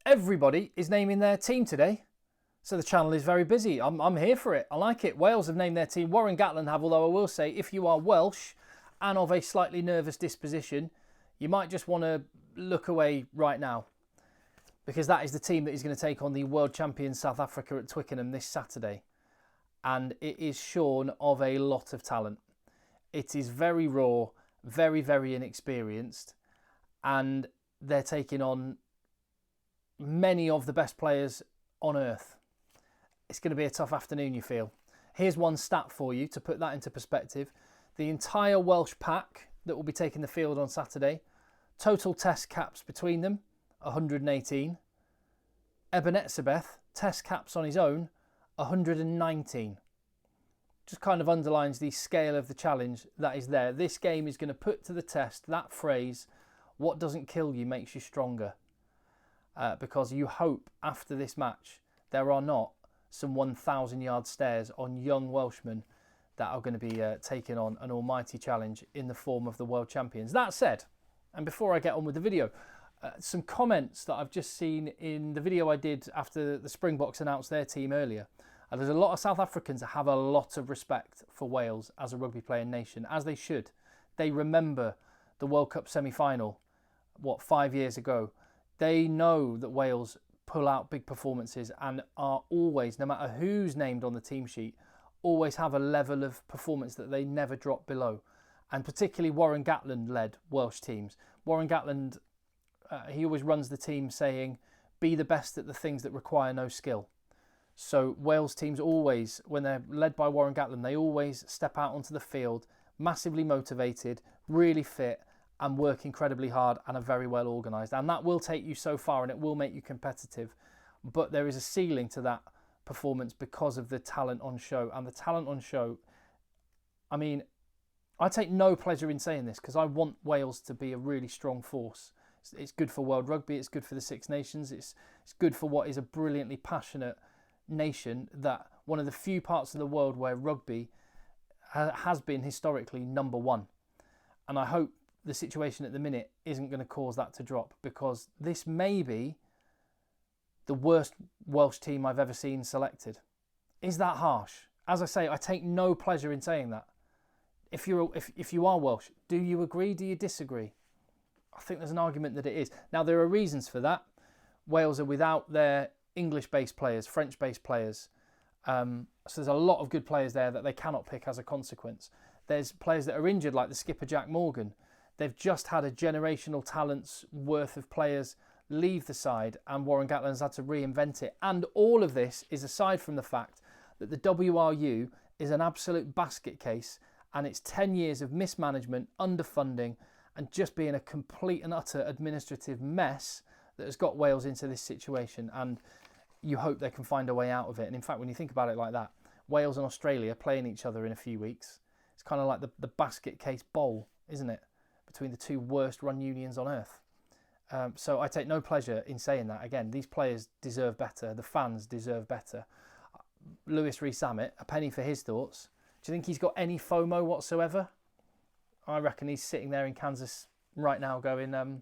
Everybody is naming their team today, so the channel is very busy. I'm here for it. I like it. Wales have named their team. Warren Gatland have, although I will say, if you are Welsh and of a slightly nervous disposition, you might just want to look away right now, because that is the team that is going to take on the world champion South Africa at Twickenham this Saturday. And it is shorn of a lot of talent. It is very raw, very, very inexperienced, and they're taking on many of the best players on earth. It's going to be a tough afternoon, you feel. Here's one stat for you to put that into perspective. The entire Welsh pack that will be taking the field on Saturday, total test caps between them, 118. Eben Etzebeth, test caps on his own, 119. Just kind of underlines the scale of the challenge that is there. This game is going to put to the test that phrase, what doesn't kill you makes you stronger. Because you hope after this match there are not some 1,000-yard stares on young Welshmen that are going to be taking on an almighty challenge in the form of the world champions. That said, and before I get on with the video, some comments that I've just seen in the video I did after the Springboks announced their team earlier. There's a lot of South Africans that have a lot of respect for Wales as a rugby playing nation, as they should. They remember the World Cup semi-final, 5 years ago. They know that Wales pull out big performances and are always, no matter who's named on the team sheet, always have a level of performance that they never drop below. And particularly Warren Gatland-led Welsh teams. Warren Gatland, he always runs the team saying, be the best at the things that require no skill. So Wales teams always, when they're led by Warren Gatland, they always step out onto the field, massively motivated, really fit, and work incredibly hard and are very well organised. And that will take you so far and it will make you competitive. But there is a ceiling to that performance because of the talent on show. And the talent on show, I mean, I take no pleasure in saying this because I want Wales to be a really strong force. It's good for world rugby, it's good for the Six Nations, it's good for what is a brilliantly passionate nation, that one of the few parts of the world where rugby has been historically number one. And I hope the situation at the minute isn't going to cause that to drop, because this may be the worst Welsh team I've ever seen selected. Is that harsh? As I say, I take no pleasure in saying that. If you are Welsh, do you agree? Do you disagree? I think there's an argument that it is. Now, there are reasons for that. Wales are without their English-based players, French-based players. So there's a lot of good players there that they cannot pick as a consequence. There's players that are injured, like the skipper Jack Morgan. They've just had a generational talent's worth of players leave the side, and Warren Gatland's had to reinvent it. And all of this is aside from the fact that the WRU is an absolute basket case, and it's 10 years of mismanagement, underfunding, and just being a complete and utter administrative mess that has got Wales into this situation. And you hope they can find a way out of it. And in fact, when you think about it like that, Wales and Australia playing each other in a few weeks, it's kind of like the basket case bowl, isn't it? Between the two worst run unions on earth. So I take no pleasure in saying that. Again, these players deserve better. The fans deserve better. Lewis Rees-Zammit, a penny for his thoughts. Do you think he's got any FOMO whatsoever? I reckon he's sitting there in Kansas right now going,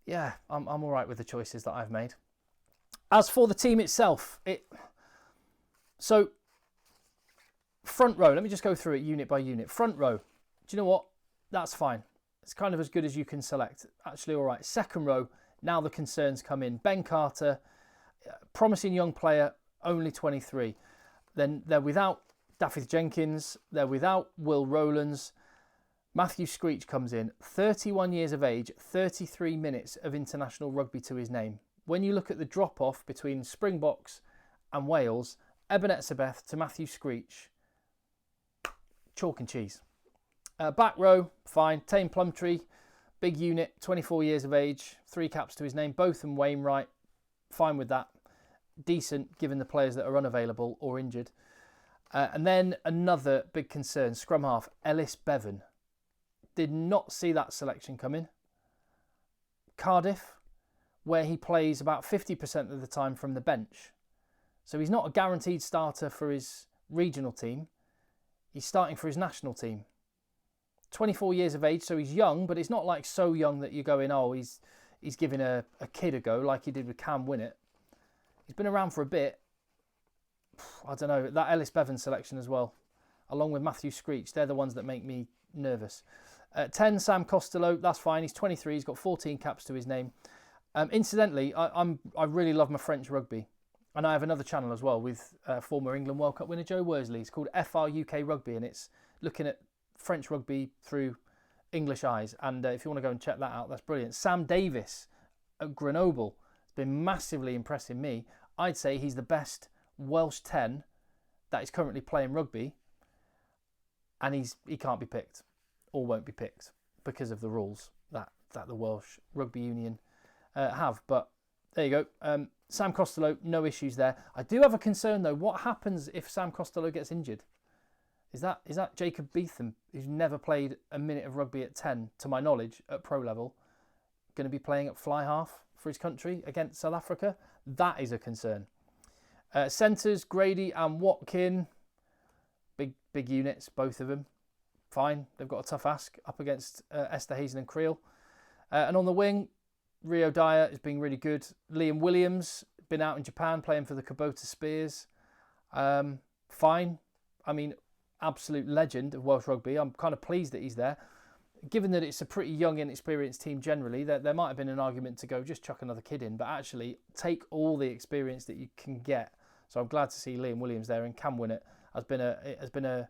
yeah, I'm all right with the choices that I've made. As for the team itself, so front row, let me just go through it unit by unit. Front row, do you know what? That's fine. It's kind of as good as you can select. Actually, all right. Second row, now the concerns come in. Ben Carter, promising young player, only 23. Then they're without Dafydd Jenkins. They're without Will Rowlands. Matthew Screech comes in, 31 years of age, 33 minutes of international rugby to his name. When you look at the drop-off between Springboks and Wales, Eben Etzebeth to Matthew Screech, chalk and cheese. Back row, fine. Tame Plumtree, big unit, 24 years of age, 3 caps to his name, both in Wainwright, fine with that. Decent, given the players that are unavailable or injured. And then another big concern, scrum half, Ellis Bevan. Did not see that selection coming. Cardiff, where he plays about 50% of the time from the bench. So he's not a guaranteed starter for his regional team. He's starting for his national team. 24 years of age, so he's young, but it's not like so young that you're going, oh, he's he's giving a kid a go like he did with Cam Winnett. He's been around for a bit. I don't know, that Ellis Bevan selection as well, along with Matthew Screech, they're the ones that make me nervous. 10, Sam Costello, that's fine. He's 23, he's got 14 caps to his name. Incidentally, I really love my French rugby. And I have another channel as well with former England World Cup winner Joe Worsley. It's called FR UK Rugby, and it's looking at French rugby through English eyes. And if you want to go and check that out, that's brilliant. Sam Davis at Grenoble has been massively impressing me. I'd say he's the best Welsh 10 that is currently playing rugby, and he can't be picked or won't be picked because of the rules that the Welsh Rugby Union have. But there you go. Sam Costello, no issues there. I do have a concern though. What happens if Sam Costello gets injured? Is that Jacob Beetham, who's never played a minute of rugby at 10, to my knowledge, at pro level, going to be playing at fly half for his country against South Africa? That is a concern. Centres, Grady and Watkin, big units, both of them. Fine, they've got a tough ask up against Esther Hazen and Creel. And on the wing, Rio Dyer has been really good. Liam Williams, been out in Japan playing for the Kubota Spears. Fine. I mean, absolute legend of Welsh rugby. I'm kind of pleased that he's there. Given that it's a pretty young, inexperienced team generally, there might have been an argument to go just chuck another kid in, but actually take all the experience that you can get. So I'm glad to see Liam Williams there, and Cam Winnett has been a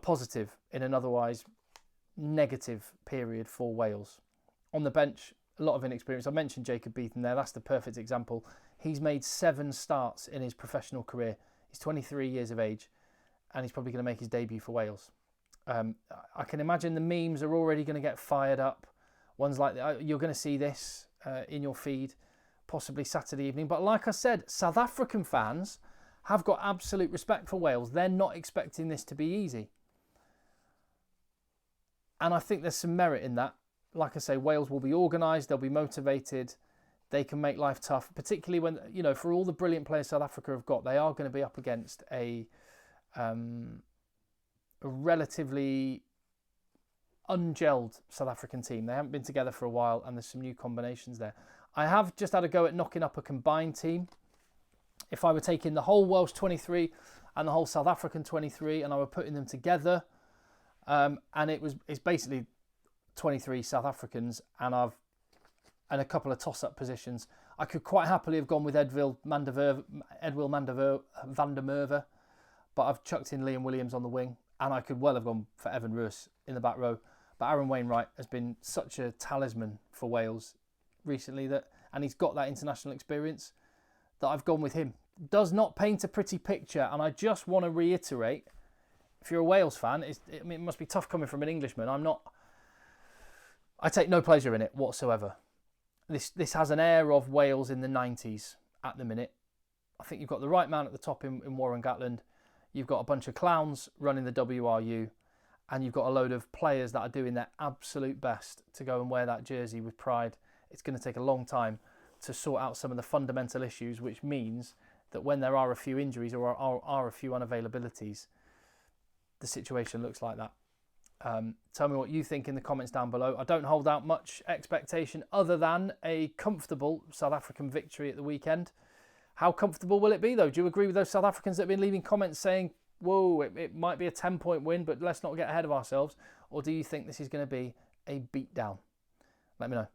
positive in an otherwise negative period for Wales. On the bench, a lot of inexperience. I mentioned Jacob Beetham there. That's the perfect example. He's made 7 starts in his professional career. He's 23 years of age, and he's probably going to make his debut for Wales. I can imagine the memes are already going to get fired up. Ones like you're going to see this in your feed, possibly Saturday evening. But like I said, South African fans have got absolute respect for Wales. They're not expecting this to be easy. And I think there's some merit in that. Like I say, Wales will be organised, they'll be motivated, they can make life tough, particularly when, for all the brilliant players South Africa have got, they are going to be up against a relatively ungelled South African team. They haven't been together for a while, and there's some new combinations there. I have just had a go at knocking up a combined team. If I were taking the whole Welsh 23 and the whole South African 23 and I were putting them together, and it's basically 23 South Africans and a couple of toss-up positions. I could quite happily have gone with Edwill van der Merwe, but I've chucked in Liam Williams on the wing, and I could well have gone for Evan Roos in the back row. But Aaron Wainwright has been such a talisman for Wales recently, and he's got that international experience, that I've gone with him. Does not paint a pretty picture, and I just want to reiterate, if you're a Wales fan, it must be tough coming from an Englishman. I take no pleasure in it whatsoever. This has an air of Wales in the 90s at the minute. I think you've got the right man at the top in Warren Gatland. You've got a bunch of clowns running the WRU, and you've got a load of players that are doing their absolute best to go and wear that jersey with pride. It's going to take a long time to sort out some of the fundamental issues, which means that when there are a few injuries or are a few unavailabilities, the situation looks like that. Tell me what you think in the comments down below. I don't hold out much expectation other than a comfortable South African victory at the weekend. How comfortable will it be though? Do you agree with those South Africans that have been leaving comments saying, whoa, it might be a 10-point win, but let's not get ahead of ourselves? Or do you think this is going to be a beatdown? Let me know.